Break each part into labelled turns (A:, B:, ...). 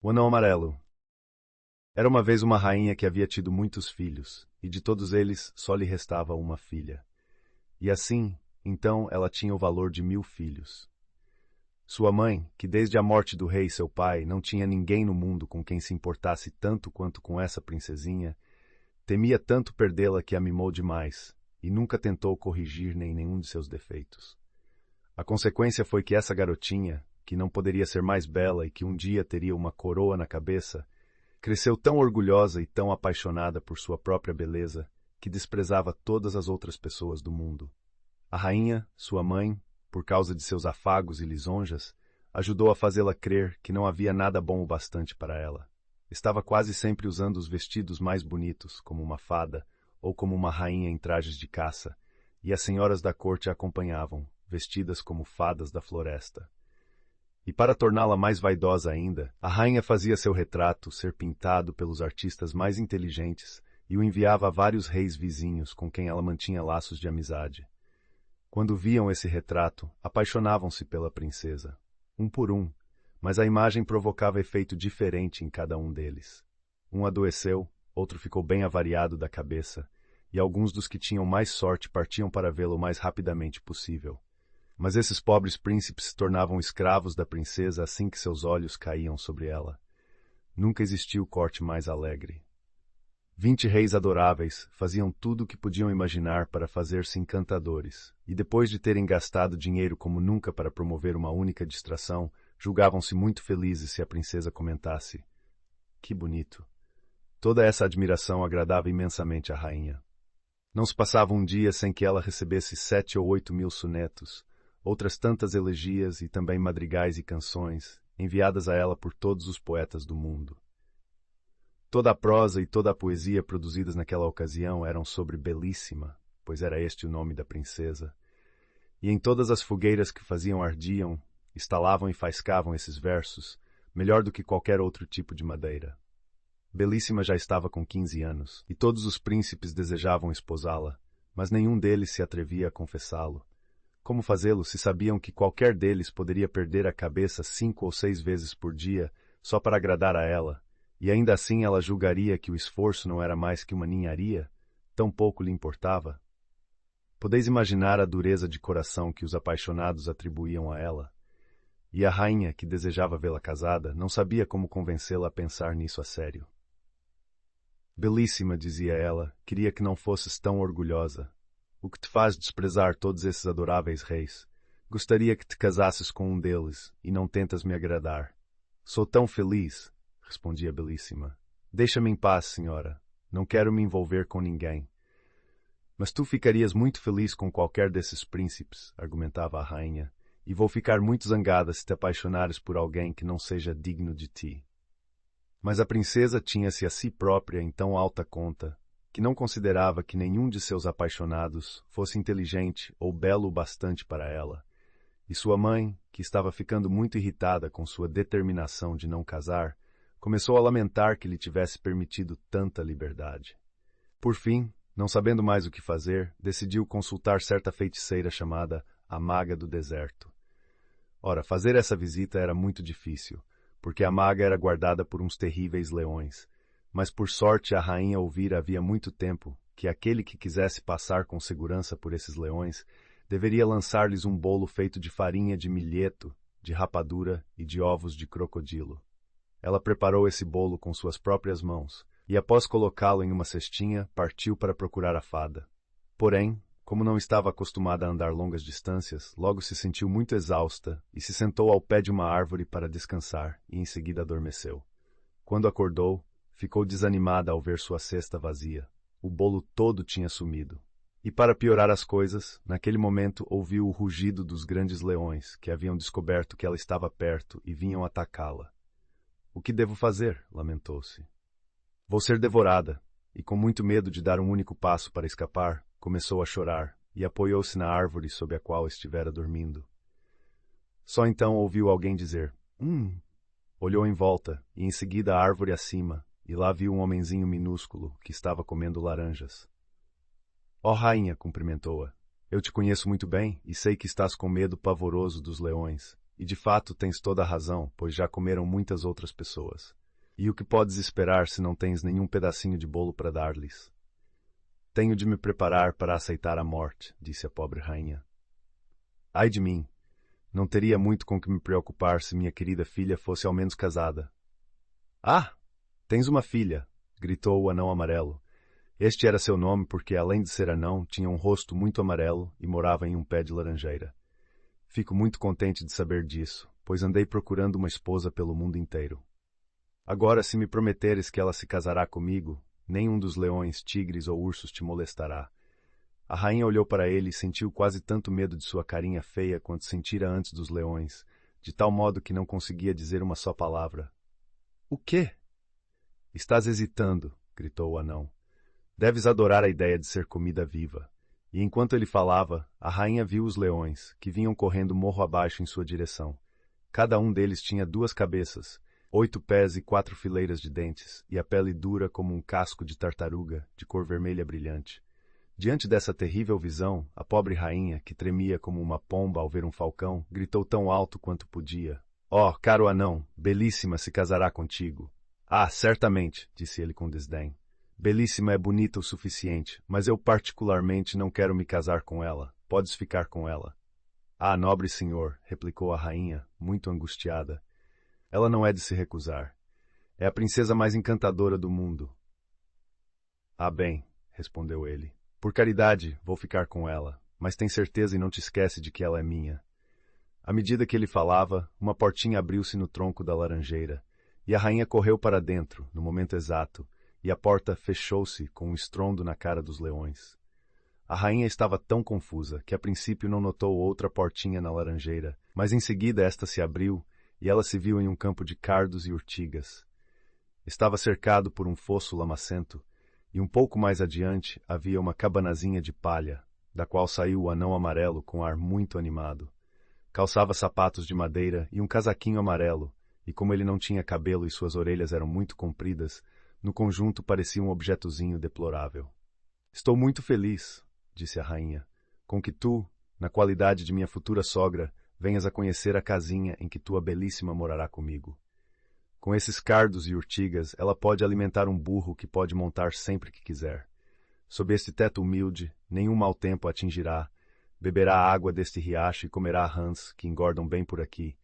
A: O Anão Amarelo. Era uma vez uma rainha que havia tido muitos filhos, e de todos eles só lhe restava uma filha. E assim, então, ela tinha o valor de 1000 filhos. Sua mãe, que desde a morte do rei seu pai não tinha ninguém no mundo com quem se importasse tanto quanto com essa princesinha, temia tanto perdê-la que a mimou demais, e nunca tentou corrigir nem nenhum de seus defeitos. A consequência foi que essa garotinha, que não poderia ser mais bela e que um dia teria uma coroa na cabeça, cresceu tão orgulhosa e tão apaixonada por sua própria beleza que desprezava todas as outras pessoas do mundo. A rainha, sua mãe, por causa de seus afagos e lisonjas, ajudou a fazê-la crer que não havia nada bom o bastante para ela. Estava quase sempre usando os vestidos mais bonitos, como uma fada, ou como uma rainha em trajes de caça, e as senhoras da corte a acompanhavam, vestidas como fadas da floresta. E para torná-la mais vaidosa ainda, a rainha fazia seu retrato ser pintado pelos artistas mais inteligentes e o enviava a vários reis vizinhos com quem ela mantinha laços de amizade. Quando viam esse retrato, apaixonavam-se pela princesa, um por um, mas a imagem provocava efeito diferente em cada um deles. Um adoeceu, outro ficou bem avariado da cabeça, e alguns dos que tinham mais sorte partiam para vê-lo o mais rapidamente possível. Mas esses pobres príncipes se tornavam escravos da princesa assim que seus olhos caíam sobre ela. Nunca existiu corte mais alegre. 20 reis adoráveis faziam tudo o que podiam imaginar para fazer-se encantadores, e depois de terem gastado dinheiro como nunca para promover uma única distração, julgavam-se muito felizes se a princesa comentasse: "Que bonito!" Toda essa admiração agradava imensamente a rainha. Não se passava um dia sem que ela recebesse 7 ou 8 mil sonetos, outras tantas elegias e também madrigais e canções, enviadas a ela por todos os poetas do mundo. Toda a prosa e toda a poesia produzidas naquela ocasião eram sobre Belíssima, pois era este o nome da princesa, e em todas as fogueiras que faziam ardiam, estalavam e faiscavam esses versos, melhor do que qualquer outro tipo de madeira. Belíssima já estava com 15 anos, e todos os príncipes desejavam esposá-la, mas nenhum deles se atrevia a confessá-lo. Como fazê-lo se sabiam que qualquer deles poderia perder a cabeça 5 ou 6 vezes por dia só para agradar a ela, e ainda assim ela julgaria que o esforço não era mais que uma ninharia? Tão pouco lhe importava? Podeis imaginar a dureza de coração que os apaixonados atribuíam a ela? E a rainha, que desejava vê-la casada, não sabia como convencê-la a pensar nisso a sério. Belíssima, dizia ela, queria que não fosses tão orgulhosa. O que te faz desprezar todos esses adoráveis reis? Gostaria que te casasses com um deles, e não tentas me agradar. Sou tão feliz, respondia Belíssima. Deixa-me em paz, senhora. Não quero me envolver com ninguém. Mas tu ficarias muito feliz com qualquer desses príncipes, argumentava a rainha, e vou ficar muito zangada se te apaixonares por alguém que não seja digno de ti. Mas a princesa tinha-se a si própria em tão alta conta, que não considerava que nenhum de seus apaixonados fosse inteligente ou belo o bastante para ela, e sua mãe, que estava ficando muito irritada com sua determinação de não casar, começou a lamentar que lhe tivesse permitido tanta liberdade. Por fim, não sabendo mais o que fazer, decidiu consultar certa feiticeira chamada a Maga do Deserto. Ora, fazer essa visita era muito difícil, porque a maga era guardada por uns terríveis leões, mas por sorte a rainha ouvira havia muito tempo que aquele que quisesse passar com segurança por esses leões deveria lançar-lhes um bolo feito de farinha de milheto, de rapadura e de ovos de crocodilo. Ela preparou esse bolo com suas próprias mãos e, após colocá-lo em uma cestinha, partiu para procurar a fada. Porém, como não estava acostumada a andar longas distâncias, logo se sentiu muito exausta e se sentou ao pé de uma árvore para descansar e em seguida adormeceu. Quando acordou, ficou desanimada ao ver sua cesta vazia. O bolo todo tinha sumido. E para piorar as coisas, naquele momento ouviu o rugido dos grandes leões, que haviam descoberto que ela estava perto e vinham atacá-la. "O que devo fazer?" lamentou-se. "Vou ser devorada." E com muito medo de dar um único passo para escapar, começou a chorar e apoiou-se na árvore sob a qual estivera dormindo. Só então ouviu alguém dizer, Olhou em volta, e em seguida a árvore acima, e lá viu um homenzinho minúsculo que estava comendo laranjas. "Ó rainha", cumprimentou-a, "eu te conheço muito bem, e sei que estás com medo pavoroso dos leões. E de fato tens toda a razão, pois já comeram muitas outras pessoas. E o que podes esperar se não tens nenhum pedacinho de bolo para dar-lhes? Tenho de me preparar para aceitar a morte, disse a pobre rainha. Ai de mim! Não teria muito com que me preocupar se minha querida filha fosse ao menos casada. Ah! Tens uma filha! Gritou o anão amarelo. Este era seu nome porque, além de ser anão, tinha um rosto muito amarelo e morava em um pé de laranjeira. Fico muito contente de saber disso, pois andei procurando uma esposa pelo mundo inteiro. Agora, se me prometeres que ela se casará comigo, nenhum dos leões, tigres ou ursos te molestará. A rainha olhou para ele e sentiu quase tanto medo de sua carinha feia quanto sentira antes dos leões, de tal modo que não conseguia dizer uma só palavra. — O quê? — Estás hesitando, gritou o anão. Deves adorar a ideia de ser comida viva. E enquanto ele falava, a rainha viu os leões, que vinham correndo morro abaixo em sua direção. Cada um deles tinha 2 cabeças, 8 pés e 4 fileiras de dentes, e a pele dura como um casco de tartaruga, de cor vermelha brilhante. Diante dessa terrível visão, a pobre rainha, que tremia como uma pomba ao ver um falcão, gritou tão alto quanto podia. — Oh, caro anão, Belíssima se casará contigo. — Ah, certamente, disse ele com desdém. Belíssima é bonita o suficiente, mas eu particularmente não quero me casar com ela. Podes ficar com ela. — Ah, nobre senhor, replicou a rainha, muito angustiada. Ela não é de se recusar. É a princesa mais encantadora do mundo. — Ah, bem, respondeu ele. Por caridade, vou ficar com ela, mas tem certeza e não te esquece de que ela é minha. À medida que ele falava, uma portinha abriu-se no tronco da laranjeira, e a rainha correu para dentro, no momento exato, e a porta fechou-se com um estrondo na cara dos leões. A rainha estava tão confusa que a princípio não notou outra portinha na laranjeira, mas em seguida esta se abriu e ela se viu em um campo de cardos e urtigas. Estava cercado por um fosso lamacento, e um pouco mais adiante havia uma cabanazinha de palha, da qual saiu o anão amarelo com ar muito animado. Calçava sapatos de madeira e um casaquinho amarelo, e como ele não tinha cabelo e suas orelhas eram muito compridas, no conjunto parecia um objetozinho deplorável. — Estou muito feliz, disse a rainha, com que tu, na qualidade de minha futura sogra, venhas a conhecer a casinha em que tua Belíssima morará comigo. Com esses cardos e urtigas, ela pode alimentar um burro que pode montar sempre que quiser. Sob este teto humilde, nenhum mau tempo a atingirá, beberá a água deste riacho e comerá rãs, que engordam bem por aqui,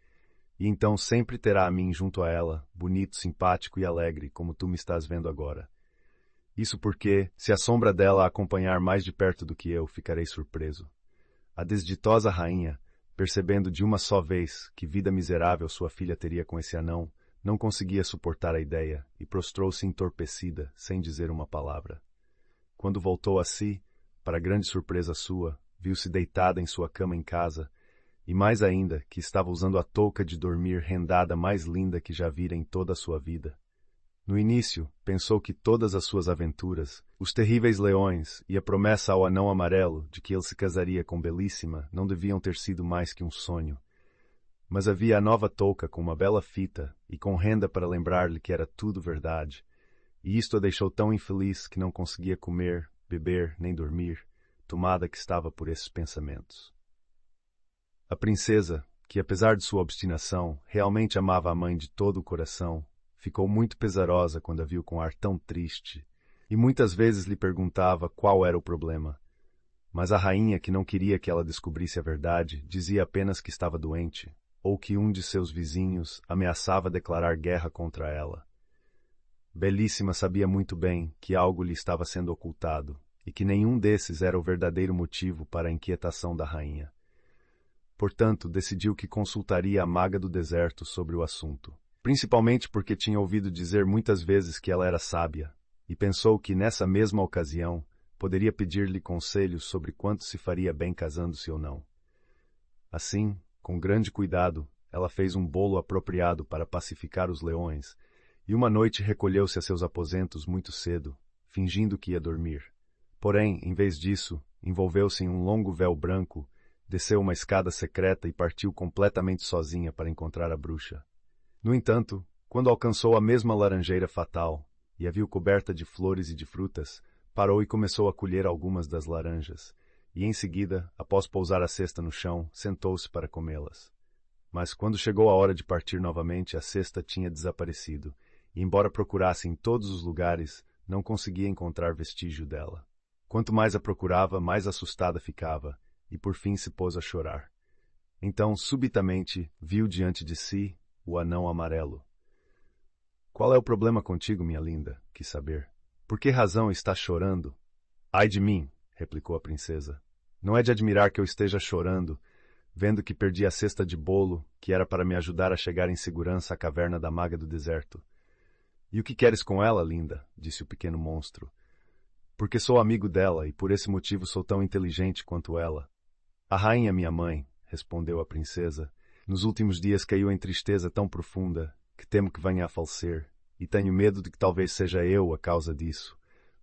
A: e então sempre terá a mim junto a ela, bonito, simpático e alegre, como tu me estás vendo agora. Isso porque, se a sombra dela a acompanhar mais de perto do que eu, ficarei surpreso. A desditosa rainha, percebendo de uma só vez que vida miserável sua filha teria com esse anão, não conseguia suportar a ideia e prostrou-se entorpecida, sem dizer uma palavra. Quando voltou a si, para grande surpresa sua, viu-se deitada em sua cama em casa, e mais ainda, que estava usando a touca de dormir rendada mais linda que já vira em toda a sua vida. No início, pensou que todas as suas aventuras, os terríveis leões e a promessa ao anão amarelo de que ele se casaria com Belíssima não deviam ter sido mais que um sonho. Mas havia a nova touca com uma bela fita e com renda para lembrar-lhe que era tudo verdade, e isto a deixou tão infeliz que não conseguia comer, beber nem dormir, tomada que estava por esses pensamentos. A princesa, que apesar de sua obstinação, realmente amava a mãe de todo o coração, ficou muito pesarosa quando a viu com ar tão triste, e muitas vezes lhe perguntava qual era o problema. Mas a rainha, que não queria que ela descobrisse a verdade, dizia apenas que estava doente, ou que um de seus vizinhos ameaçava declarar guerra contra ela. Belíssima sabia muito bem que algo lhe estava sendo ocultado, e que nenhum desses era o verdadeiro motivo para a inquietação da rainha. Portanto, decidiu que consultaria a maga do deserto sobre o assunto, principalmente porque tinha ouvido dizer muitas vezes que ela era sábia, e pensou que, nessa mesma ocasião, poderia pedir-lhe conselhos sobre quanto se faria bem casando-se ou não. Assim, com grande cuidado, ela fez um bolo apropriado para pacificar os leões, e uma noite recolheu-se a seus aposentos muito cedo, fingindo que ia dormir. Porém, em vez disso, envolveu-se em um longo véu branco, desceu uma escada secreta e partiu completamente sozinha para encontrar a bruxa. No entanto, quando alcançou a mesma laranjeira fatal, e a viu coberta de flores e de frutas, parou e começou a colher algumas das laranjas, e em seguida, após pousar a cesta no chão, sentou-se para comê-las. Mas quando chegou a hora de partir novamente, a cesta tinha desaparecido, e embora procurasse em todos os lugares, não conseguia encontrar vestígio dela. Quanto mais a procurava, mais assustada ficava, e por fim se pôs a chorar. Então, subitamente, viu diante de si o anão amarelo. "Qual é o problema contigo, minha linda?" quis saber. "Por que razão estás chorando?" "Ai de mim", replicou a princesa. "Não é de admirar que eu esteja chorando, vendo que perdi a cesta de bolo, que era para me ajudar a chegar em segurança à caverna da maga do deserto." "E o que queres com ela, linda?" disse o pequeno monstro. "Porque sou amigo dela e por esse motivo sou tão inteligente quanto ela." "A rainha, minha mãe", respondeu a princesa, "nos últimos dias caiu em tristeza tão profunda que temo que venha a falecer, e tenho medo de que talvez seja eu a causa disso,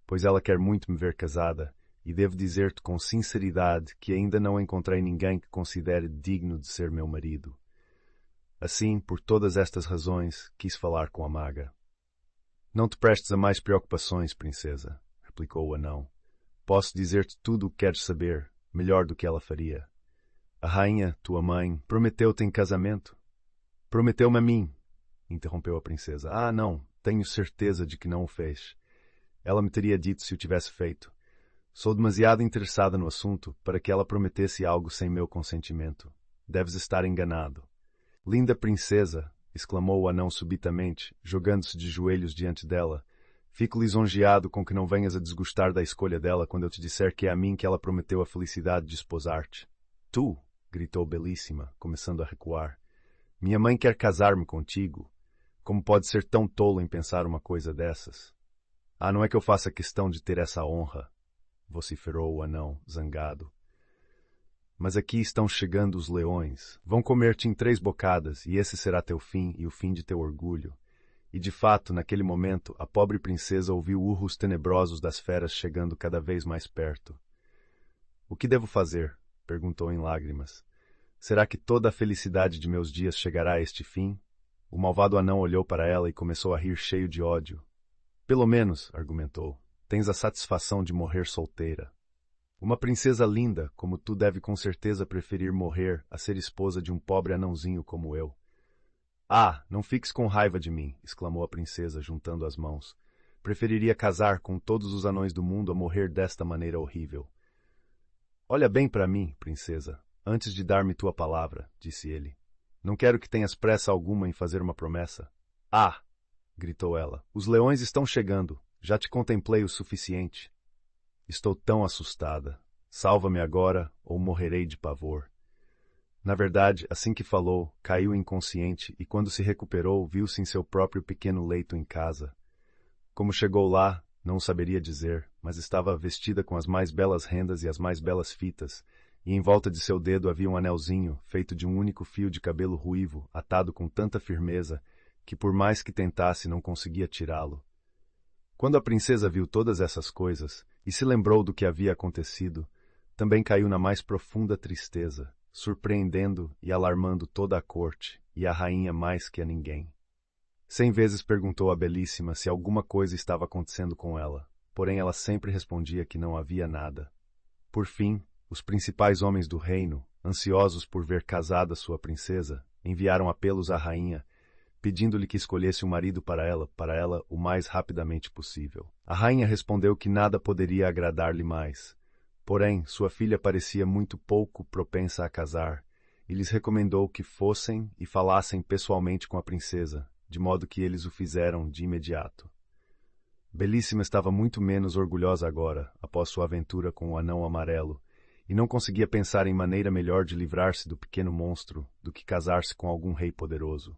A: pois ela quer muito me ver casada, e devo dizer-te com sinceridade que ainda não encontrei ninguém que considere digno de ser meu marido. Assim, por todas estas razões, quis falar com a maga." "Não te prestes a mais preocupações, princesa", replicou o anão. "Posso dizer-te tudo o que queres saber, melhor do que ela faria. A rainha, tua mãe, prometeu-te em casamento." "Prometeu-me a mim", interrompeu a princesa. "Ah, não, tenho certeza de que não o fez. Ela me teria dito se o tivesse feito. Sou demasiado interessada no assunto para que ela prometesse algo sem meu consentimento. Deves estar enganado." "Linda princesa", exclamou o anão subitamente, jogando-se de joelhos diante dela, "fico lisonjeado com que não venhas a desgostar da escolha dela quando eu te disser que é a mim que ela prometeu a felicidade de esposar-te." "Tu", gritou Belíssima, começando a recuar, "minha mãe quer casar-me contigo. Como pode ser tão tolo em pensar uma coisa dessas?" "Ah, não é que eu faça questão de ter essa honra", vociferou o anão, zangado. "Mas aqui estão chegando os leões. Vão comer-te em 3 bocadas, e esse será teu fim e o fim de teu orgulho." E de fato, naquele momento, a pobre princesa ouviu urros tenebrosos das feras chegando cada vez mais perto. "O que devo fazer?" perguntou em lágrimas. "Será que toda a felicidade de meus dias chegará a este fim?" O malvado anão olhou para ela e começou a rir cheio de ódio. "Pelo menos", argumentou, "tens a satisfação de morrer solteira. Uma princesa linda como tu deve com certeza preferir morrer a ser esposa de um pobre anãozinho como eu." "Ah, não fiques com raiva de mim", exclamou a princesa, juntando as mãos. "Preferiria casar com todos os anões do mundo a morrer desta maneira horrível." "Olha bem para mim, princesa, antes de dar-me tua palavra", disse ele. "Não quero que tenhas pressa alguma em fazer uma promessa." "Ah!", gritou ela, "os leões estão chegando. Já te contemplei o suficiente. Estou tão assustada. Salva-me agora, ou morrerei de pavor." Na verdade, assim que falou, caiu inconsciente e quando se recuperou, viu-se em seu próprio pequeno leito em casa. Como chegou lá, não o saberia dizer, mas estava vestida com as mais belas rendas e as mais belas fitas, e em volta de seu dedo havia um anelzinho, feito de um único fio de cabelo ruivo, atado com tanta firmeza, que por mais que tentasse não conseguia tirá-lo. Quando a princesa viu todas essas coisas, e se lembrou do que havia acontecido, também caiu na mais profunda tristeza, surpreendendo e alarmando toda a corte, e a rainha mais que a ninguém. 100 vezes perguntou à Belíssima se alguma coisa estava acontecendo com ela, porém ela sempre respondia que não havia nada. Por fim, os principais homens do reino, ansiosos por ver casada sua princesa, enviaram apelos à rainha, pedindo-lhe que escolhesse um marido para ela o mais rapidamente possível. A rainha respondeu que nada poderia agradar-lhe mais. Porém, sua filha parecia muito pouco propensa a casar, e lhes recomendou que fossem e falassem pessoalmente com a princesa, de modo que eles o fizeram de imediato. Belíssima estava muito menos orgulhosa agora, após sua aventura com o anão amarelo, e não conseguia pensar em maneira melhor de livrar-se do pequeno monstro do que casar-se com algum rei poderoso.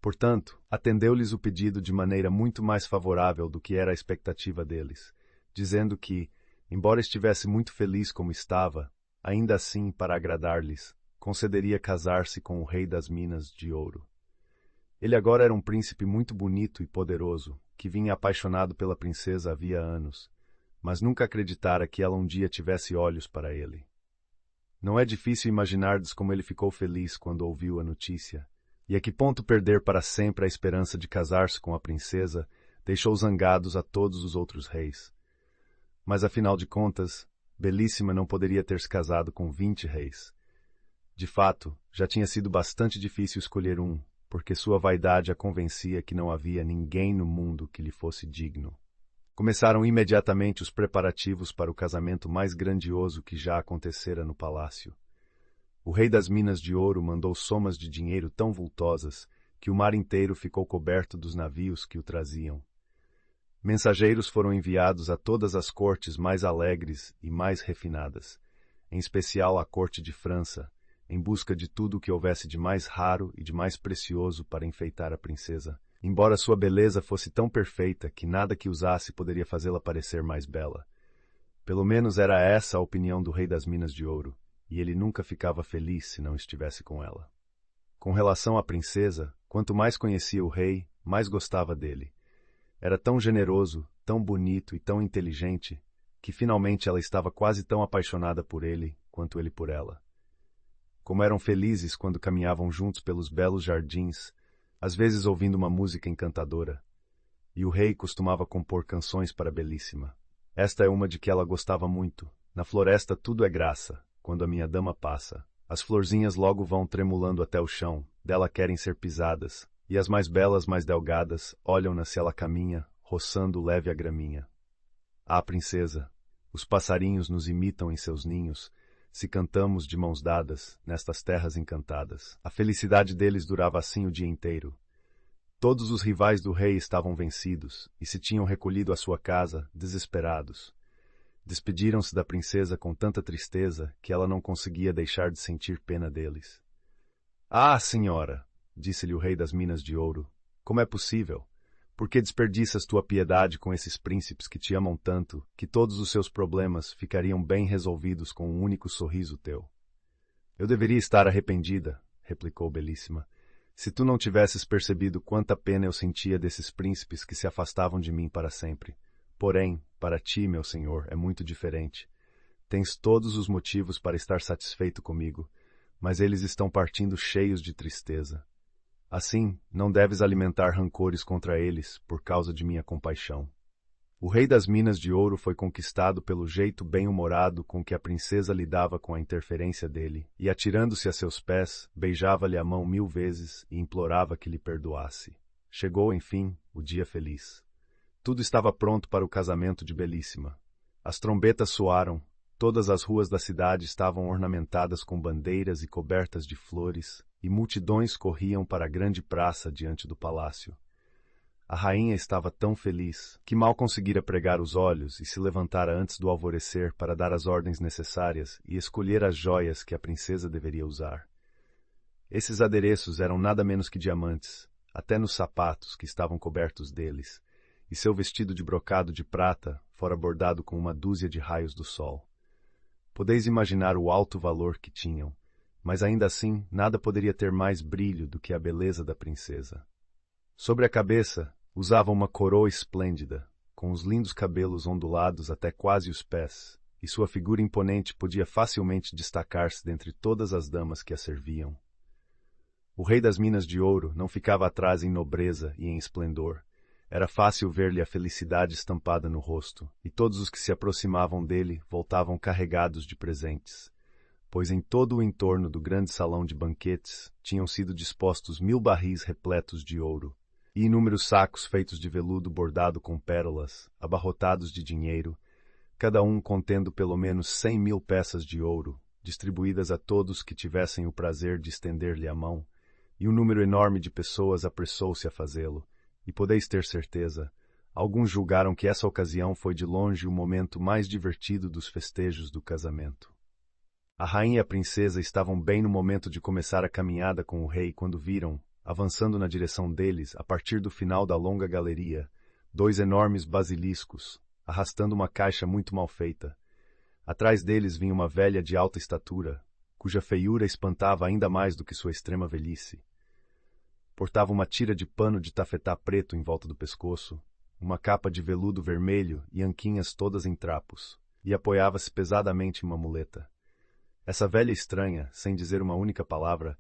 A: Portanto, atendeu-lhes o pedido de maneira muito mais favorável do que era a expectativa deles, dizendo que, embora estivesse muito feliz como estava, ainda assim, para agradar-lhes, concederia casar-se com o rei das minas de ouro. Ele agora era um príncipe muito bonito e poderoso, que vinha apaixonado pela princesa havia anos, mas nunca acreditara que ela um dia tivesse olhos para ele. Não é difícil imaginar-lhes como ele ficou feliz quando ouviu a notícia, e a que ponto perder para sempre a esperança de casar-se com a princesa deixou zangados a todos os outros reis. Mas, afinal de contas, Belíssima não poderia ter se casado com 20 reis. De fato, já tinha sido bastante difícil escolher um, porque sua vaidade a convencia que não havia ninguém no mundo que lhe fosse digno. Começaram imediatamente os preparativos para o casamento mais grandioso que já acontecera no palácio. O rei das Minas de Ouro mandou somas de dinheiro tão vultosas que o mar inteiro ficou coberto dos navios que o traziam. Mensageiros foram enviados a todas as cortes mais alegres e mais refinadas, em especial à corte de França, em busca de tudo o que houvesse de mais raro e de mais precioso para enfeitar a princesa, embora sua beleza fosse tão perfeita que nada que usasse poderia fazê-la parecer mais bela. Pelo menos era essa a opinião do rei das Minas de Ouro, e ele nunca ficava feliz se não estivesse com ela. Com relação à princesa, quanto mais conhecia o rei, mais gostava dele. Era tão generoso, tão bonito e tão inteligente, que finalmente ela estava quase tão apaixonada por ele quanto ele por ela. Como eram felizes quando caminhavam juntos pelos belos jardins, às vezes ouvindo uma música encantadora. E o rei costumava compor canções para a Belíssima. Esta é uma de que ela gostava muito. Na floresta tudo é graça, quando a minha dama passa. As florzinhas logo vão tremulando até o chão, dela querem ser pisadas, e as mais belas, mais delgadas, olham-na se ela caminha, roçando leve a graminha. Ah, princesa, os passarinhos nos imitam em seus ninhos, se cantamos de mãos dadas, nestas terras encantadas. A felicidade deles durava assim o dia inteiro. Todos os rivais do rei estavam vencidos, e se tinham recolhido à sua casa, desesperados. Despediram-se da princesa com tanta tristeza que ela não conseguia deixar de sentir pena deles. Ah, senhora, disse-lhe o rei das Minas de Ouro, como é possível? Por que desperdiças tua piedade com esses príncipes que te amam tanto, que todos os seus problemas ficariam bem resolvidos com um único sorriso teu? Eu deveria estar arrependida, replicou Belíssima, se tu não tivesses percebido quanta pena eu sentia desses príncipes que se afastavam de mim para sempre. Porém, para ti, meu senhor, é muito diferente. Tens todos os motivos para estar satisfeito comigo, mas eles estão partindo cheios de tristeza. Assim, não deves alimentar rancores contra eles por causa de minha compaixão. O rei das Minas de Ouro foi conquistado pelo jeito bem-humorado com que a princesa lidava com a interferência dele, e atirando-se a seus pés, beijava-lhe a mão 1000 vezes e implorava que lhe perdoasse. Chegou, enfim, o dia feliz. Tudo estava pronto para o casamento de Belíssima. As trombetas soaram, todas as ruas da cidade estavam ornamentadas com bandeiras e cobertas de flores, e multidões corriam para a grande praça diante do palácio. A rainha estava tão feliz que mal conseguira pregar os olhos e se levantara antes do alvorecer para dar as ordens necessárias e escolher as joias que a princesa deveria usar. Esses adereços eram nada menos que diamantes, até nos sapatos que estavam cobertos deles, e seu vestido de brocado de prata fora bordado com uma dúzia de raios do sol. Podeis imaginar o alto valor que tinham, mas ainda assim nada poderia ter mais brilho do que a beleza da princesa. Sobre a cabeça, usava uma coroa esplêndida, com os lindos cabelos ondulados até quase os pés, e sua figura imponente podia facilmente destacar-se dentre todas as damas que a serviam. O rei das Minas de Ouro não ficava atrás em nobreza e em esplendor. Era fácil ver-lhe a felicidade estampada no rosto, e todos os que se aproximavam dele voltavam carregados de presentes, pois em todo o entorno do grande salão de banquetes tinham sido dispostos 1000 barris repletos de ouro, e inúmeros sacos feitos de veludo bordado com pérolas, abarrotados de dinheiro, cada um contendo pelo menos 100.000 peças de ouro, distribuídas a todos que tivessem o prazer de estender-lhe a mão, e um número enorme de pessoas apressou-se a fazê-lo, e podeis ter certeza, alguns julgaram que essa ocasião foi de longe o momento mais divertido dos festejos do casamento. A rainha e a princesa estavam bem no momento de começar a caminhada com o rei quando viram, avançando na direção deles, a partir do final da longa galeria, 2 enormes basiliscos, arrastando uma caixa muito mal feita. Atrás deles vinha uma velha de alta estatura, cuja feiura espantava ainda mais do que sua extrema velhice. Portava uma tira de pano de tafetá preto em volta do pescoço, uma capa de veludo vermelho e anquinhas todas em trapos, e apoiava-se pesadamente em uma muleta. Essa velha estranha, sem dizer uma única palavra,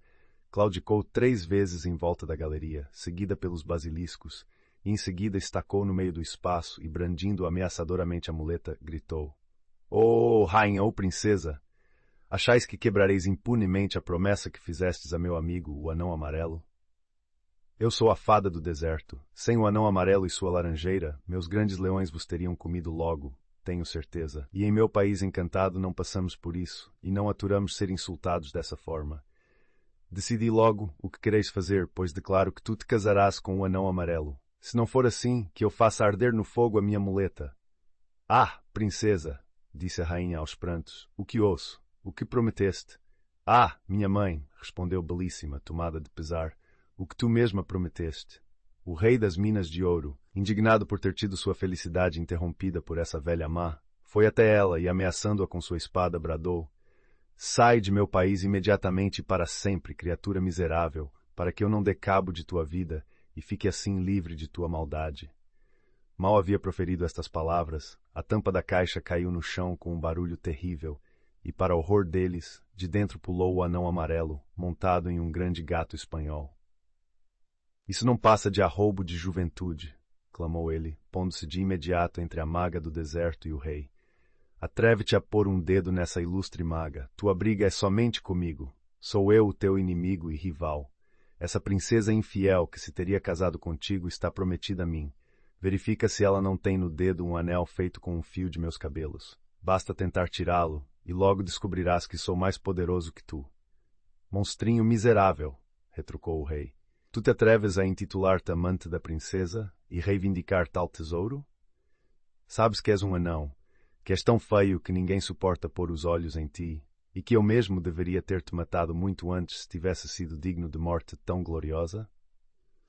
A: claudicou 3 vezes em volta da galeria, seguida pelos basiliscos, e em seguida estacou no meio do espaço e, brandindo ameaçadoramente a muleta, gritou: "Oh, rainha ou princesa! Achais que quebrareis impunemente a promessa que fizestes a meu amigo, o anão amarelo? Eu sou a fada do deserto. Sem o anão amarelo e sua laranjeira, meus grandes leões vos teriam comido logo, tenho certeza. E em meu país encantado não passamos por isso, e não aturamos ser insultados dessa forma. Decidi logo o que quereis fazer, pois declaro que tu te casarás com o anão amarelo. Se não for assim, que eu faça arder no fogo a minha muleta. Ah, princesa, disse a rainha aos prantos, o que ouço? O que prometeste? Ah, minha mãe, respondeu Belíssima, tomada de pesar, o que tu mesma prometeste. O rei das minas de ouro, indignado por ter tido sua felicidade interrompida por essa velha má, foi até ela e, ameaçando-a com sua espada, bradou: sai de meu país imediatamente e para sempre, criatura miserável, para que eu não dê cabo de tua vida e fique assim livre de tua maldade. Mal havia proferido estas palavras, a tampa da caixa caiu no chão com um barulho terrível, e, para horror deles, de dentro pulou o anão amarelo, montado em um grande gato espanhol. Isso não passa de arroubo de juventude, clamou ele, pondo-se de imediato entre a maga do deserto e o rei. Atreve-te a pôr um dedo nessa ilustre maga. Tua briga é somente comigo. Sou eu o teu inimigo e rival. Essa princesa infiel que se teria casado contigo está prometida a mim. Verifica se ela não tem no dedo um anel feito com um fio de meus cabelos. Basta tentar tirá-lo, e logo descobrirás que sou mais poderoso que tu. Monstrinho miserável, retrucou o rei. Tu te atreves a intitular-te amante da princesa e reivindicar tal tesouro? Sabes que és um anão, que és tão feio que ninguém suporta pôr os olhos em ti, e que eu mesmo deveria ter-te matado muito antes se tivesse sido digno de morte tão gloriosa?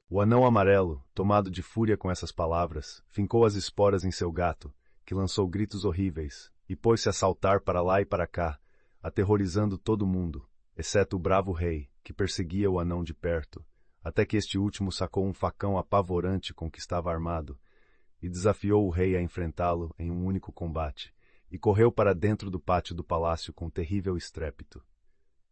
A: O anão amarelo, tomado de fúria com essas palavras, fincou as esporas em seu gato, que lançou gritos horríveis, e pôs-se a saltar para lá e para cá, aterrorizando todo mundo, exceto o bravo rei, que perseguia o anão de perto, até que este último sacou um facão apavorante com que estava armado, e desafiou o rei a enfrentá-lo em um único combate, e correu para dentro do pátio do palácio com terrível estrépito.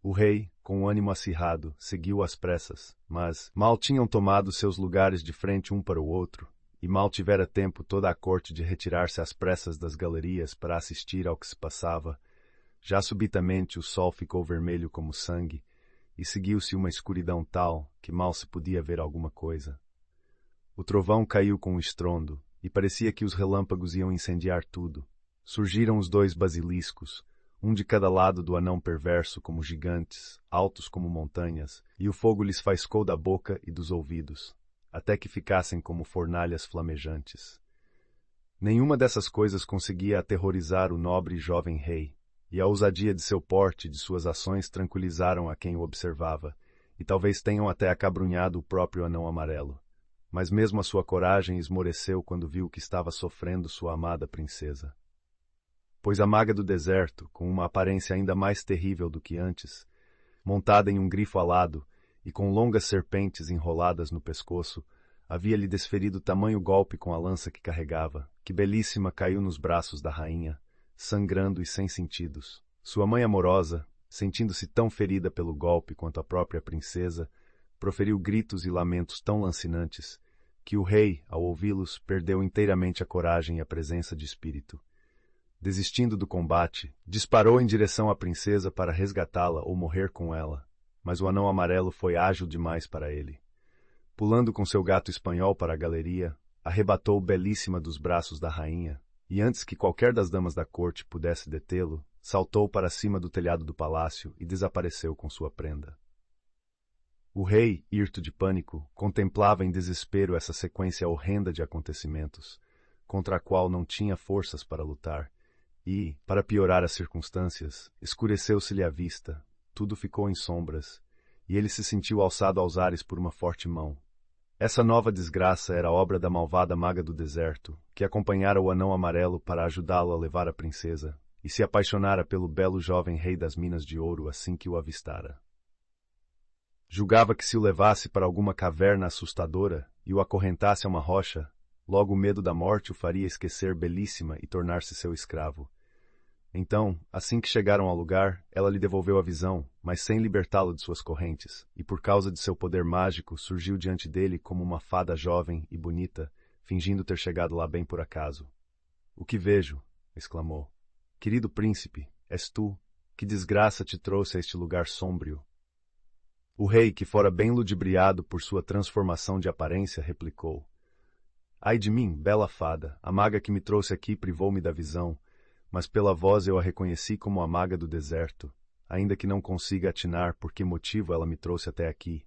A: O rei, com o ânimo acirrado, seguiu às pressas, mas mal tinham tomado seus lugares de frente um para o outro, e mal tivera tempo toda a corte de retirar-se às pressas das galerias para assistir ao que se passava, já subitamente o sol ficou vermelho como sangue, e seguiu-se uma escuridão tal que mal se podia ver alguma coisa. O trovão caiu com um estrondo, e parecia que os relâmpagos iam incendiar tudo. Surgiram os dois basiliscos, um de cada lado do anão perverso como gigantes, altos como montanhas, e o fogo lhes faiscou da boca e dos ouvidos, até que ficassem como fornalhas flamejantes. Nenhuma dessas coisas conseguia aterrorizar o nobre e jovem rei, e a ousadia de seu porte e de suas ações tranquilizaram a quem o observava, e talvez tenham até acabrunhado o próprio anão amarelo. Mas mesmo a sua coragem esmoreceu quando viu o que estava sofrendo sua amada princesa. Pois a maga do deserto, com uma aparência ainda mais terrível do que antes, montada em um grifo alado e com longas serpentes enroladas no pescoço, havia-lhe desferido tamanho golpe com a lança que carregava, que Belíssima caiu nos braços da rainha, sangrando e sem sentidos. Sua mãe amorosa, sentindo-se tão ferida pelo golpe quanto a própria princesa, proferiu gritos e lamentos tão lancinantes que o rei, ao ouvi-los, perdeu inteiramente a coragem e a presença de espírito. Desistindo do combate, disparou em direção à princesa para resgatá-la ou morrer com ela, mas o anão amarelo foi ágil demais para ele. Pulando com seu gato espanhol para a galeria, arrebatou Belíssima dos braços da rainha, e antes que qualquer das damas da corte pudesse detê-lo, saltou para cima do telhado do palácio e desapareceu com sua prenda. O rei, hirto de pânico, contemplava em desespero essa sequência horrenda de acontecimentos, contra a qual não tinha forças para lutar, e, para piorar as circunstâncias, escureceu-se-lhe a vista, tudo ficou em sombras, e ele se sentiu alçado aos ares por uma forte mão. Essa nova desgraça era obra da malvada maga do deserto, que acompanhara o anão amarelo para ajudá-lo a levar a princesa, e se apaixonara pelo belo jovem rei das minas de ouro assim que o avistara. Julgava que se o levasse para alguma caverna assustadora e o acorrentasse a uma rocha, logo o medo da morte o faria esquecer Belíssima e tornar-se seu escravo. Então, assim que chegaram ao lugar, ela lhe devolveu a visão, mas sem libertá-lo de suas correntes, e por causa de seu poder mágico, surgiu diante dele como uma fada jovem e bonita, fingindo ter chegado lá bem por acaso. "O que vejo?" exclamou. "Querido príncipe, és tu?" Que desgraça te trouxe a este lugar sombrio? O rei, que fora bem ludibriado por sua transformação de aparência, replicou: Ai de mim, bela fada, a maga que me trouxe aqui privou-me da visão, mas pela voz eu a reconheci como a maga do deserto, ainda que não consiga atinar por que motivo ela me trouxe até aqui.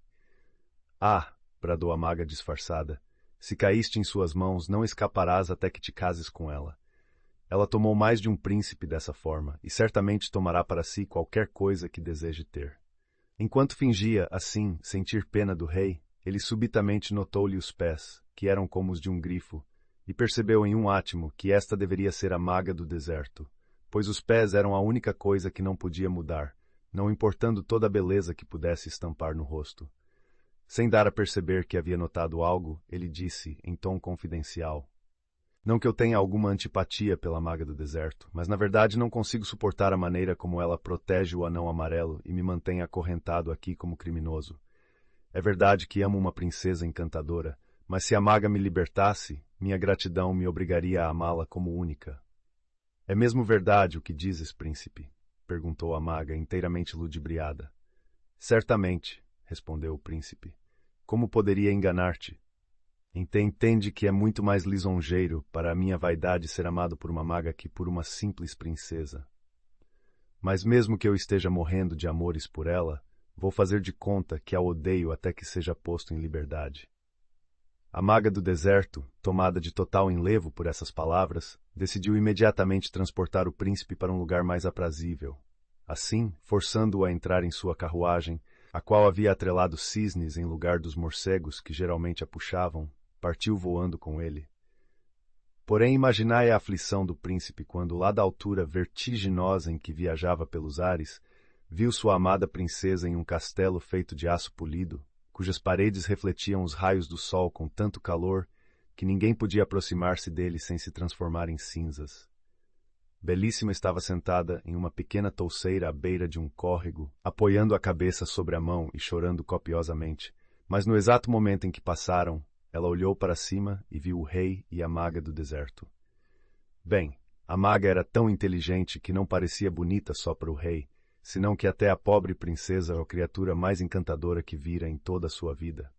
A: Ah, bradou a maga disfarçada, se caíste em suas mãos, não escaparás até que te cases com ela. Ela tomou mais de um príncipe dessa forma, e certamente tomará para si qualquer coisa que deseje ter. Enquanto fingia, assim, sentir pena do rei, ele subitamente notou-lhe os pés, que eram como os de um grifo, e percebeu em um átimo que esta deveria ser a maga do deserto, pois os pés eram a única coisa que não podia mudar, não importando toda a beleza que pudesse estampar no rosto. Sem dar a perceber que havia notado algo, ele disse, em tom confidencial: Não que eu tenha alguma antipatia pela maga do deserto, mas na verdade não consigo suportar a maneira como ela protege o anão amarelo e me mantém acorrentado aqui como criminoso. É verdade que amo uma princesa encantadora, mas se a maga me libertasse, minha gratidão me obrigaria a amá-la como única. É mesmo verdade o que dizes, príncipe? Perguntou a maga, inteiramente ludibriada. Certamente, respondeu o príncipe. Como poderia enganar-te? Entende que é muito mais lisonjeiro para a minha vaidade ser amado por uma maga que por uma simples princesa. Mas mesmo que eu esteja morrendo de amores por ela, vou fazer de conta que a odeio até que seja posto em liberdade. A maga do deserto, tomada de total enlevo por essas palavras, decidiu imediatamente transportar o príncipe para um lugar mais aprazível. Assim, forçando-o a entrar em sua carruagem, a qual havia atrelado cisnes em lugar dos morcegos que geralmente a puxavam, partiu voando com ele. Porém, imaginai a aflição do príncipe quando, lá da altura vertiginosa em que viajava pelos ares, viu sua amada princesa em um castelo feito de aço polido, cujas paredes refletiam os raios do sol com tanto calor que ninguém podia aproximar-se dele sem se transformar em cinzas. Belíssima estava sentada em uma pequena touceira à beira de um córrego, apoiando a cabeça sobre a mão e chorando copiosamente, mas no exato momento em que passaram, ela olhou para cima e viu o rei e a maga do deserto. Bem, a maga era tão inteligente que não parecia bonita só para o rei, senão que até a pobre princesa era a criatura mais encantadora que vira em toda a sua vida.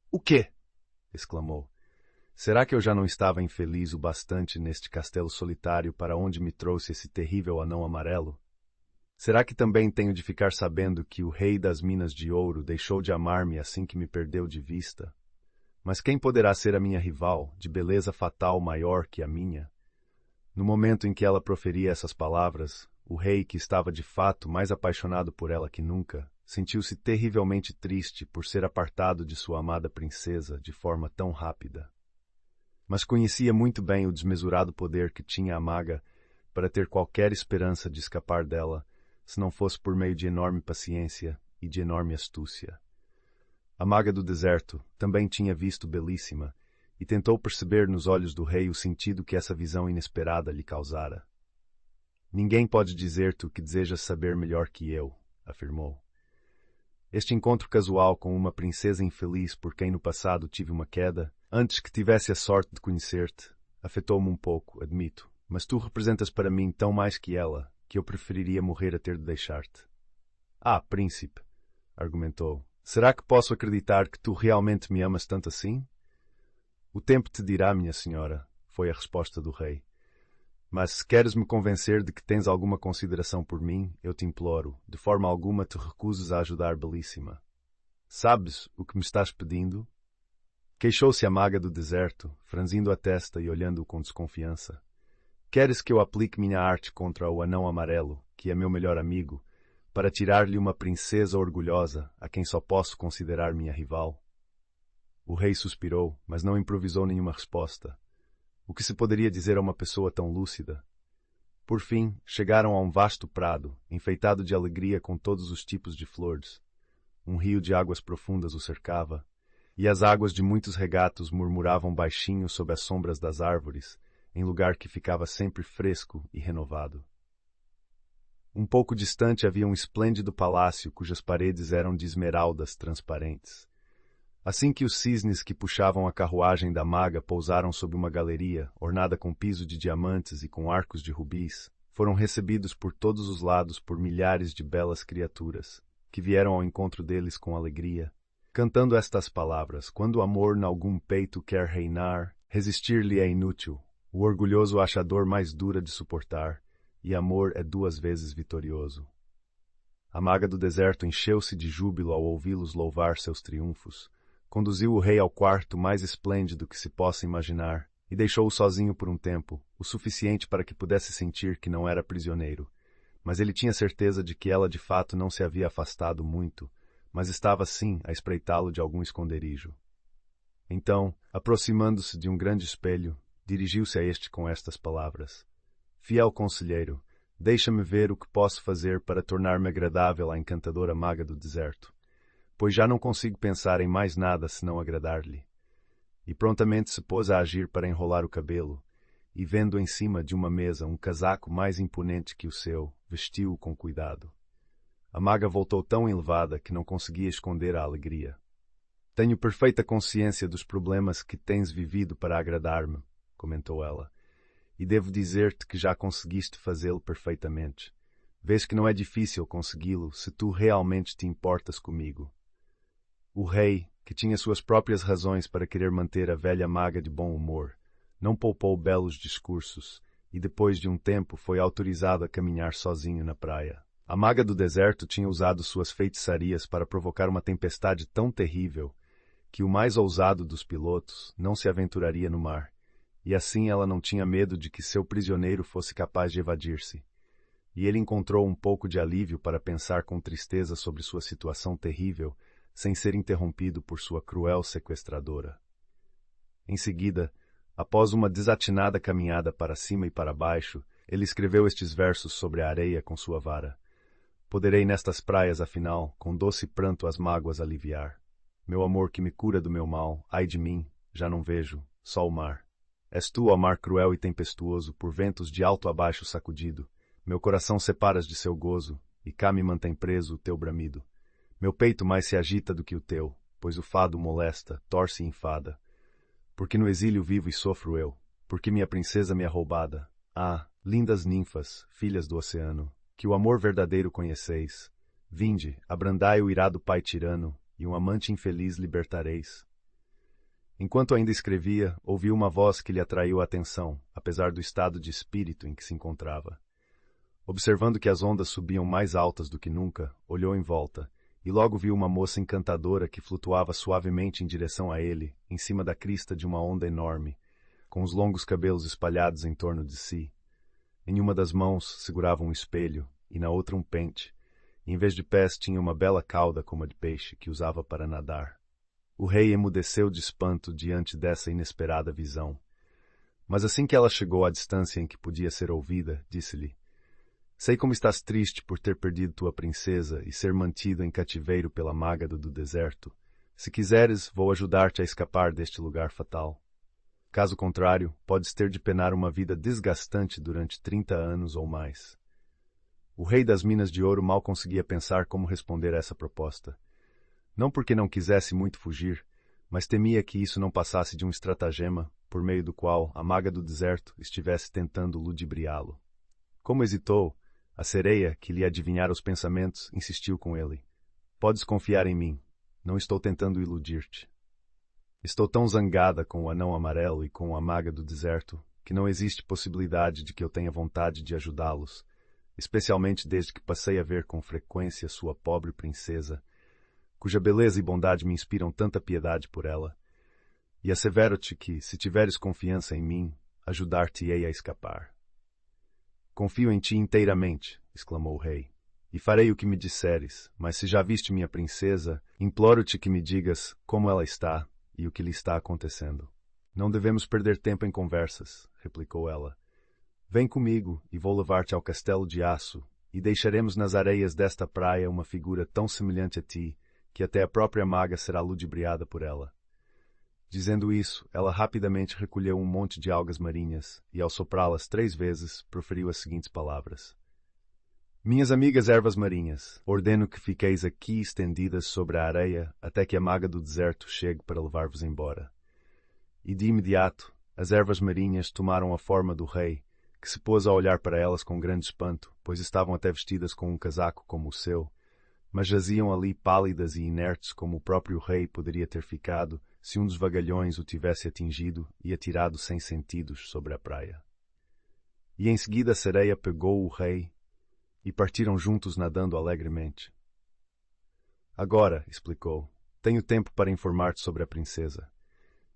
A: "O quê?" exclamou. "Será que eu já não estava infeliz o bastante neste castelo solitário para onde me trouxe esse terrível anão amarelo? Será que também tenho de ficar sabendo que o rei das minas de ouro deixou de amar-me assim que me perdeu de vista? Mas quem poderá ser a minha rival, de beleza fatal maior que a minha?" No momento em que ela proferia essas palavras, o rei, que estava de fato mais apaixonado por ela que nunca, sentiu-se terrivelmente triste por ser apartado de sua amada princesa de forma tão rápida. Mas conhecia muito bem o desmesurado poder que tinha a maga para ter qualquer esperança de escapar dela, se não fosse por meio de enorme paciência e de enorme astúcia. A maga do deserto também tinha visto Belíssima e tentou perceber nos olhos do rei o sentido que essa visão inesperada lhe causara. "Ninguém pode dizer-te o que desejas saber melhor que eu", afirmou. "Este encontro casual com uma princesa infeliz por quem no passado tive uma queda, antes que tivesse a sorte de conhecer-te, afetou-me um pouco, admito, mas tu representas para mim tão mais que ela, que eu preferiria morrer a ter de deixar-te." "Ah, príncipe", argumentou, "será que posso acreditar que tu realmente me amas tanto assim?" "O tempo te dirá, minha senhora", foi a resposta do rei. "Mas se queres me convencer de que tens alguma consideração por mim, eu te imploro, de forma alguma te recuses a ajudar Belíssima. Sabes o que me estás pedindo?" Queixou-se a maga do deserto, franzindo a testa e olhando-o com desconfiança. "Queres que eu aplique minha arte contra o anão amarelo, que é meu melhor amigo, para tirar-lhe uma princesa orgulhosa, a quem só posso considerar minha rival?" O rei suspirou, mas não improvisou nenhuma resposta. O que se poderia dizer a uma pessoa tão lúcida? Por fim, chegaram a um vasto prado, enfeitado de alegria com todos os tipos de flores. Um rio de águas profundas o cercava, e as águas de muitos regatos murmuravam baixinho sob as sombras das árvores, em lugar que ficava sempre fresco e renovado. Um pouco distante havia um esplêndido palácio cujas paredes eram de esmeraldas transparentes. Assim que os cisnes que puxavam a carruagem da maga pousaram sob uma galeria, ornada com piso de diamantes e com arcos de rubis, foram recebidos por todos os lados por milhares de belas criaturas, que vieram ao encontro deles com alegria, cantando estas palavras: quando o amor n'algum peito quer reinar, resistir-lhe é inútil, o orgulhoso acha a dor mais dura de suportar, e amor é 2 vezes vitorioso. A maga do deserto encheu-se de júbilo ao ouvi-los louvar seus triunfos, conduziu o rei ao quarto mais esplêndido que se possa imaginar, e deixou-o sozinho por um tempo, o suficiente para que pudesse sentir que não era prisioneiro. Mas ele tinha certeza de que ela de fato não se havia afastado muito, mas estava sim a espreitá-lo de algum esconderijo. Então, aproximando-se de um grande espelho, dirigiu-se a este com estas palavras: fiel conselheiro, deixa-me ver o que posso fazer para tornar-me agradável à encantadora maga do deserto, pois já não consigo pensar em mais nada senão agradar-lhe. E prontamente se pôs a agir para enrolar o cabelo, e vendo em cima de uma mesa um casaco mais imponente que o seu, vestiu-o com cuidado. A maga voltou tão elevada que não conseguia esconder a alegria. Tenho perfeita consciência dos problemas que tens vivido para agradar-me, comentou ela, e devo dizer-te que já conseguiste fazê-lo perfeitamente. Vês que não é difícil consegui-lo se tu realmente te importas comigo. O rei, que tinha suas próprias razões para querer manter a velha maga de bom humor, não poupou belos discursos, e depois de um tempo foi autorizado a caminhar sozinho na praia. A maga do deserto tinha usado suas feitiçarias para provocar uma tempestade tão terrível que o mais ousado dos pilotos não se aventuraria no mar, e assim ela não tinha medo de que seu prisioneiro fosse capaz de evadir-se. E ele encontrou um pouco de alívio para pensar com tristeza sobre sua situação terrível, sem ser interrompido por sua cruel sequestradora. Em seguida, após uma desatinada caminhada para cima e para baixo, ele escreveu estes versos sobre a areia com sua vara. Poderei nestas praias, afinal, com doce pranto as mágoas aliviar. Meu amor que me cura do meu mal, ai de mim, já não vejo, só o mar. És tu, ó mar cruel e tempestuoso, por ventos de alto a baixo sacudido. Meu coração separas de seu gozo, e cá me mantém preso o teu bramido. Meu peito mais se agita do que o teu, pois o fado molesta, torce e enfada. Porque no exílio vivo e sofro eu, porque minha princesa me é roubada. Ah, lindas ninfas, filhas do oceano, que o amor verdadeiro conheceis. Vinde, abrandai o irado pai tirano, e um amante infeliz libertareis. Enquanto ainda escrevia, ouvi uma voz que lhe atraiu a atenção, apesar do estado de espírito em que se encontrava. Observando que as ondas subiam mais altas do que nunca, olhou em volta, e logo viu uma moça encantadora que flutuava suavemente em direção a ele, em cima da crista de uma onda enorme, com os longos cabelos espalhados em torno de si. Em uma das mãos segurava um espelho, e na outra um pente, e em vez de pés tinha uma bela cauda como a de peixe que usava para nadar. O rei emudeceu de espanto diante dessa inesperada visão. Mas assim que ela chegou à distância em que podia ser ouvida, disse-lhe: sei como estás triste por ter perdido tua princesa e ser mantido em cativeiro pela maga do deserto. Se quiseres, vou ajudar-te a escapar deste lugar fatal. Caso contrário, podes ter de penar uma vida desgastante durante 30 anos ou mais. O rei das Minas de Ouro mal conseguia pensar como responder a essa proposta. Não porque não quisesse muito fugir, mas temia que isso não passasse de um estratagema, por meio do qual a maga do deserto estivesse tentando ludibriá-lo. Como hesitou, a sereia, que lhe adivinhara os pensamentos, insistiu com ele. Podes confiar em mim. Não estou tentando iludir-te. Estou tão zangada com o anão amarelo e com a maga do deserto que não existe possibilidade de que eu tenha vontade de ajudá-los, especialmente desde que passei a ver com frequência sua pobre princesa, cuja beleza e bondade me inspiram tanta piedade por ela, e assevero-te que, se tiveres confiança em mim, ajudar-te-ei a escapar. Confio em ti inteiramente, exclamou o rei, e farei o que me disseres, mas se já viste minha princesa, imploro-te que me digas como ela está e o que lhe está acontecendo. Não devemos perder tempo em conversas, replicou ela. Vem comigo e vou levar-te ao castelo de aço, e deixaremos nas areias desta praia uma figura tão semelhante a ti, que até a própria maga será ludibriada por ela. Dizendo isso, ela rapidamente recolheu um monte de algas marinhas e, ao soprá-las 3 vezes, proferiu as seguintes palavras. Minhas amigas ervas marinhas, ordeno que fiqueis aqui estendidas sobre a areia até que a maga do deserto chegue para levar-vos embora. E de imediato, as ervas marinhas tomaram a forma do rei, que se pôs a olhar para elas com grande espanto, pois estavam até vestidas com um casaco como o seu, mas jaziam ali pálidas e inertes como o próprio rei poderia ter ficado se um dos vagalhões o tivesse atingido e atirado sem sentidos sobre a praia. E em seguida a sereia pegou o rei e partiram juntos nadando alegremente. Agora, explicou, tenho tempo para informar-te sobre a princesa.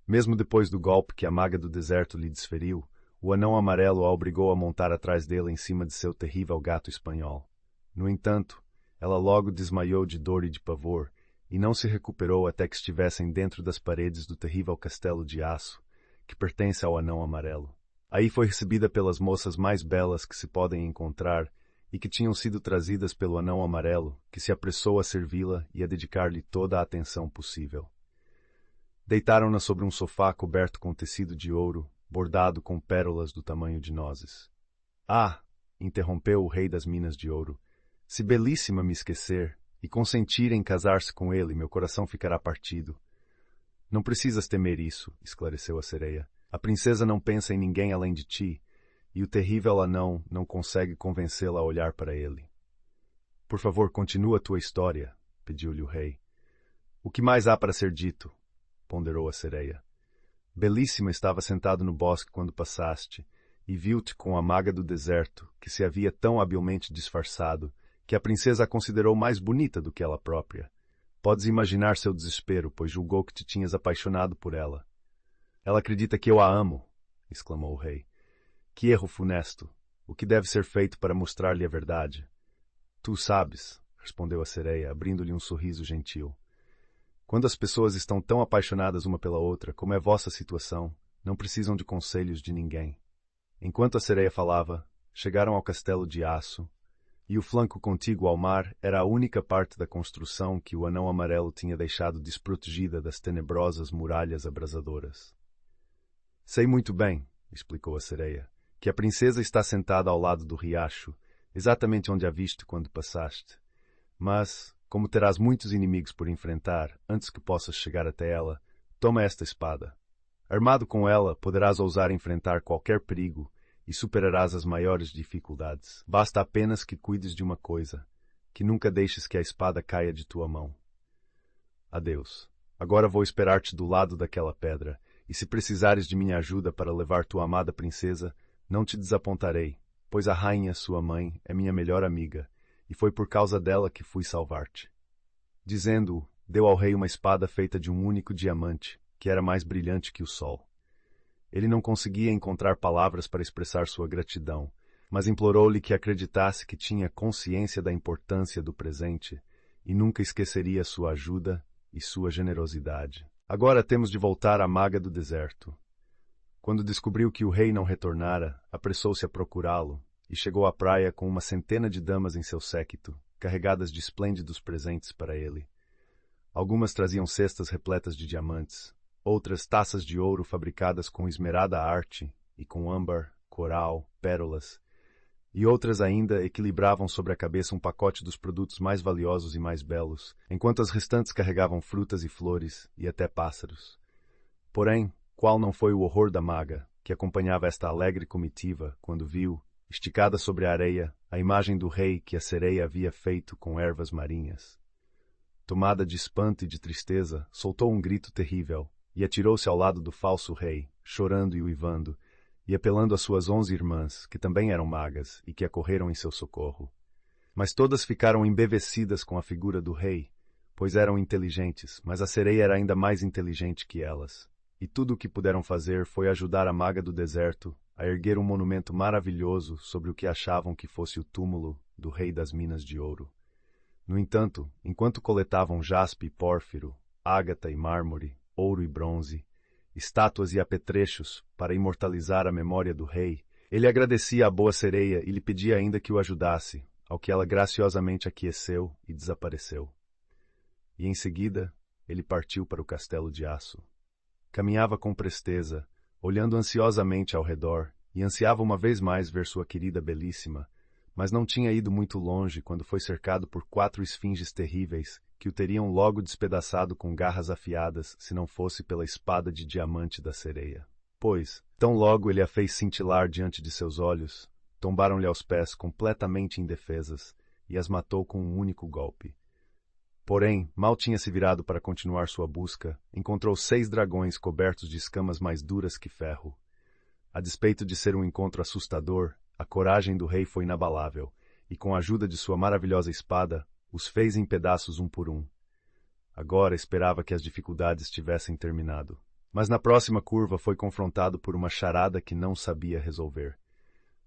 A: Mesmo depois do golpe que a maga do deserto lhe desferiu, o anão amarelo a obrigou a montar atrás dele em cima de seu terrível gato espanhol. No entanto, ela logo desmaiou de dor e de pavor, e não se recuperou até que estivessem dentro das paredes do terrível castelo de aço, que pertence ao anão amarelo. Aí foi recebida pelas moças mais belas que se podem encontrar, e que tinham sido trazidas pelo anão amarelo, que se apressou a servi-la e a dedicar-lhe toda a atenção possível. Deitaram-na sobre um sofá coberto com tecido de ouro, bordado com pérolas do tamanho de nozes. Ah! Interrompeu o rei das minas de ouro. Se belíssima me esquecer e consentir em casar-se com ele, meu coração ficará partido. Não precisas temer isso, esclareceu a sereia. A princesa não pensa em ninguém além de ti, e o terrível anão não consegue convencê-la a olhar para ele. Por favor, continua tua história, pediu-lhe o rei. O que mais há para ser dito? Ponderou a sereia. Belíssima estava sentado no bosque quando passaste, e viu-te com a maga do deserto, que se havia tão habilmente disfarçado, que a princesa a considerou mais bonita do que ela própria. Podes imaginar seu desespero, pois julgou que te tinhas apaixonado por ela. Ela acredita que eu a amo, exclamou o rei. Que erro funesto! O que deve ser feito para mostrar-lhe a verdade? Tu sabes, respondeu a sereia, abrindo-lhe um sorriso gentil. Quando as pessoas estão tão apaixonadas uma pela outra, como é vossa situação, não precisam de conselhos de ninguém. Enquanto a sereia falava, chegaram ao castelo de aço, e o flanco contíguo ao mar era a única parte da construção que o anão amarelo tinha deixado desprotegida das tenebrosas muralhas abrasadoras. Sei muito bem, explicou a sereia, que a princesa está sentada ao lado do riacho, exatamente onde a viste quando passaste. Mas, como terás muitos inimigos por enfrentar, antes que possas chegar até ela, toma esta espada. Armado com ela, poderás ousar enfrentar qualquer perigo e superarás as maiores dificuldades. Basta apenas que cuides de uma coisa, que nunca deixes que a espada caia de tua mão. Adeus. Agora vou esperar-te do lado daquela pedra, e se precisares de minha ajuda para levar tua amada princesa, não te desapontarei, pois a rainha, sua mãe, é minha melhor amiga, e foi por causa dela que fui salvar-te. Dizendo-o, deu ao rei uma espada feita de um único diamante, que era mais brilhante que o sol. Ele não conseguia encontrar palavras para expressar sua gratidão, mas implorou-lhe que acreditasse que tinha consciência da importância do presente e nunca esqueceria sua ajuda e sua generosidade. Agora temos de voltar à maga do deserto. Quando descobriu que o rei não retornara, apressou-se a procurá-lo e chegou à praia com uma centena de damas em seu séquito, carregadas de esplêndidos presentes para ele. Algumas traziam cestas repletas de diamantes, outras taças de ouro fabricadas com esmerada arte e com âmbar, coral, pérolas, e outras ainda equilibravam sobre a cabeça um pacote dos produtos mais valiosos e mais belos, enquanto as restantes carregavam frutas e flores e até pássaros. Porém, qual não foi o horror da maga, que acompanhava esta alegre comitiva, quando viu, esticada sobre a areia, a imagem do rei que a sereia havia feito com ervas marinhas. Tomada de espanto e de tristeza, soltou um grito terrível e atirou-se ao lado do falso rei, chorando e uivando, e apelando às suas 11 irmãs, que também eram magas e que acorreram em seu socorro. Mas todas ficaram embevecidas com a figura do rei, pois eram inteligentes, mas a sereia era ainda mais inteligente que elas. E tudo o que puderam fazer foi ajudar a maga do deserto a erguer um monumento maravilhoso sobre o que achavam que fosse o túmulo do rei das minas de ouro. No entanto, enquanto coletavam jaspe e pórfiro, ágata e mármore, ouro e bronze, estátuas e apetrechos para imortalizar a memória do rei, ele agradecia à boa sereia e lhe pedia ainda que o ajudasse, ao que ela graciosamente aqueceu e desapareceu. E em seguida, ele partiu para o castelo de aço. Caminhava com presteza, olhando ansiosamente ao redor, e ansiava uma vez mais ver sua querida belíssima, mas não tinha ido muito longe quando foi cercado por 4 esfinges terríveis que o teriam logo despedaçado com garras afiadas se não fosse pela espada de diamante da sereia. Pois, tão logo ele a fez cintilar diante de seus olhos, tombaram-lhe aos pés completamente indefesas, e as matou com um único golpe. Porém, mal tinha se virado para continuar sua busca, encontrou 6 dragões cobertos de escamas mais duras que ferro. A despeito de ser um encontro assustador, a coragem do rei foi inabalável, e com a ajuda de sua maravilhosa espada, os fez em pedaços um por um. Agora esperava que as dificuldades tivessem terminado. Mas na próxima curva foi confrontado por uma charada que não sabia resolver.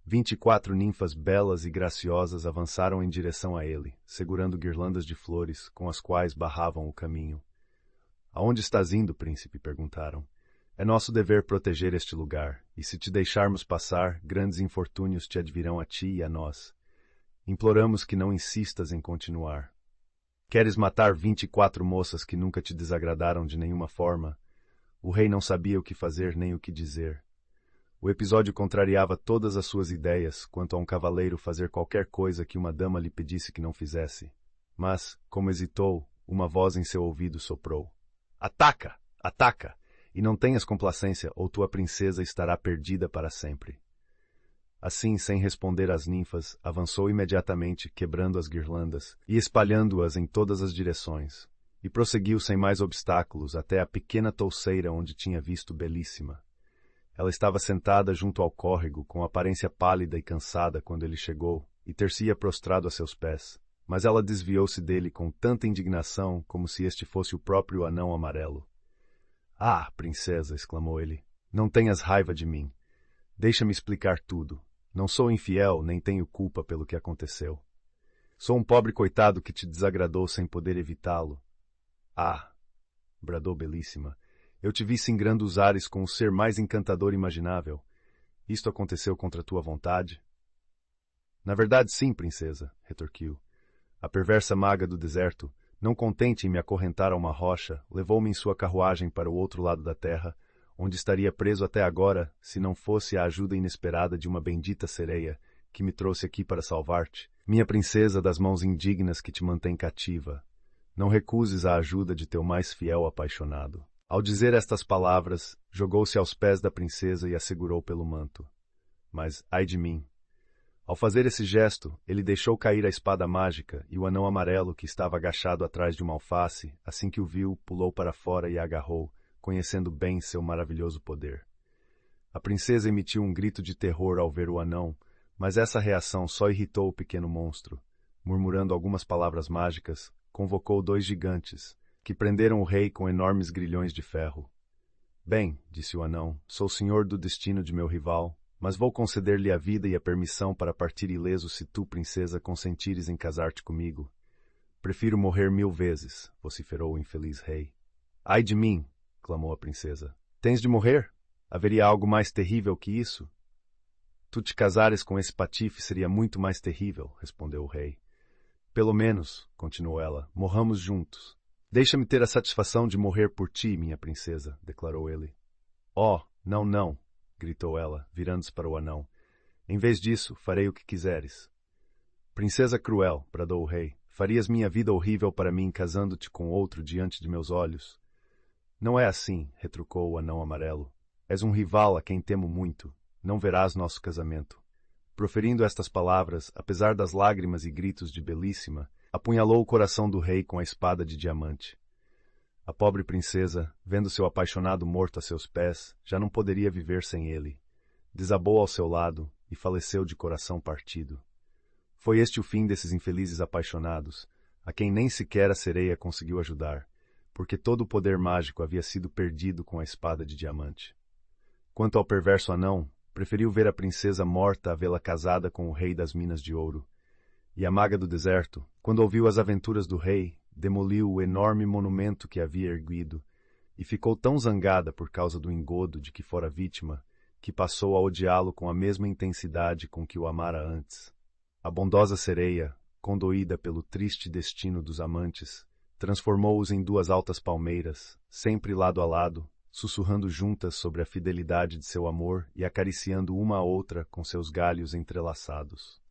A: 24 ninfas belas e graciosas avançaram em direção a ele, segurando guirlandas de flores, com as quais barravam o caminho. "Aonde estás indo, príncipe?" perguntaram. "É nosso dever proteger este lugar, e se te deixarmos passar, grandes infortúnios te advirão a ti e a nós. Imploramos que não insistas em continuar. Queres matar 24 moças que nunca te desagradaram de nenhuma forma?" O rei não sabia o que fazer nem o que dizer. O episódio contrariava todas as suas ideias quanto a um cavaleiro fazer qualquer coisa que uma dama lhe pedisse que não fizesse. Mas, como hesitou, uma voz em seu ouvido soprou: "Ataca! Ataca! E não tenhas complacência, ou tua princesa estará perdida para sempre." Assim, sem responder às ninfas, avançou imediatamente, quebrando as guirlandas e espalhando-as em todas as direções, e prosseguiu sem mais obstáculos até a pequena touceira onde tinha visto Belíssima. Ela estava sentada junto ao córrego, com aparência pálida e cansada quando ele chegou, e ter-se-ia prostrado a seus pés. Mas ela desviou-se dele com tanta indignação como se este fosse o próprio anão amarelo. "Ah, princesa!" exclamou ele. "Não tenhas raiva de mim. Deixa-me explicar tudo. Não sou infiel, nem tenho culpa pelo que aconteceu. Sou um pobre coitado que te desagradou sem poder evitá-lo." "Ah!" bradou Belíssima. "Eu te vi singrando os ares com o ser mais encantador imaginável. Isto aconteceu contra tua vontade?" "Na verdade, sim, princesa", retorquiu. "A perversa maga do deserto, não contente em me acorrentar a uma rocha, levou-me em sua carruagem para o outro lado da terra, onde estaria preso até agora, se não fosse a ajuda inesperada de uma bendita sereia, que me trouxe aqui para salvar-te. Minha princesa das mãos indignas que te mantém cativa. Não recuses a ajuda de teu mais fiel apaixonado." Ao dizer estas palavras, jogou-se aos pés da princesa e a segurou pelo manto. Mas, ai de mim! Ao fazer esse gesto, ele deixou cair a espada mágica e o anão amarelo, que estava agachado atrás de uma alface, assim que o viu, pulou para fora e a agarrou, conhecendo bem seu maravilhoso poder. A princesa emitiu um grito de terror ao ver o anão, mas essa reação só irritou o pequeno monstro. Murmurando algumas palavras mágicas, convocou 2 gigantes, que prenderam o rei com enormes grilhões de ferro. "Bem", disse o anão, "sou senhor do destino de meu rival, mas vou conceder-lhe a vida e a permissão para partir ileso se tu, princesa, consentires em casar-te comigo." "Prefiro morrer 1000 vezes", vociferou o infeliz rei. "Ai de mim!" clamou a princesa. "Tens de morrer? Haveria algo mais terrível que isso?" "Tu te casares com esse patife seria muito mais terrível", respondeu o rei. "Pelo menos", continuou ela, "morramos juntos." "Deixa-me ter a satisfação de morrer por ti, minha princesa", declarou ele. "Oh, não, não", gritou ela, virando-se para o anão. "Em vez disso, farei o que quiseres." "Princesa cruel", bradou o rei, "farias minha vida horrível para mim casando-te com outro diante de meus olhos?" "Não é assim", retrucou o anão amarelo. "És um rival a quem temo muito. Não verás nosso casamento." Proferindo estas palavras, apesar das lágrimas e gritos de Belíssima, apunhalou o coração do rei com a espada de diamante. A pobre princesa, vendo seu apaixonado morto a seus pés, já não poderia viver sem ele. Desabou ao seu lado e faleceu de coração partido. Foi este o fim desses infelizes apaixonados, a quem nem sequer a sereia conseguiu ajudar, porque todo o poder mágico havia sido perdido com a espada de diamante. Quanto ao perverso anão, preferiu ver a princesa morta a vê-la casada com o rei das minas de ouro. E a maga do deserto, quando ouviu as aventuras do rei, demoliu o enorme monumento que havia erguido, e ficou tão zangada por causa do engodo de que fora vítima, que passou a odiá-lo com a mesma intensidade com que o amara antes. A bondosa sereia, condoída pelo triste destino dos amantes, transformou-os em 2 altas palmeiras, sempre lado a lado, sussurrando juntas sobre a fidelidade de seu amor e acariciando uma a outra com seus galhos entrelaçados.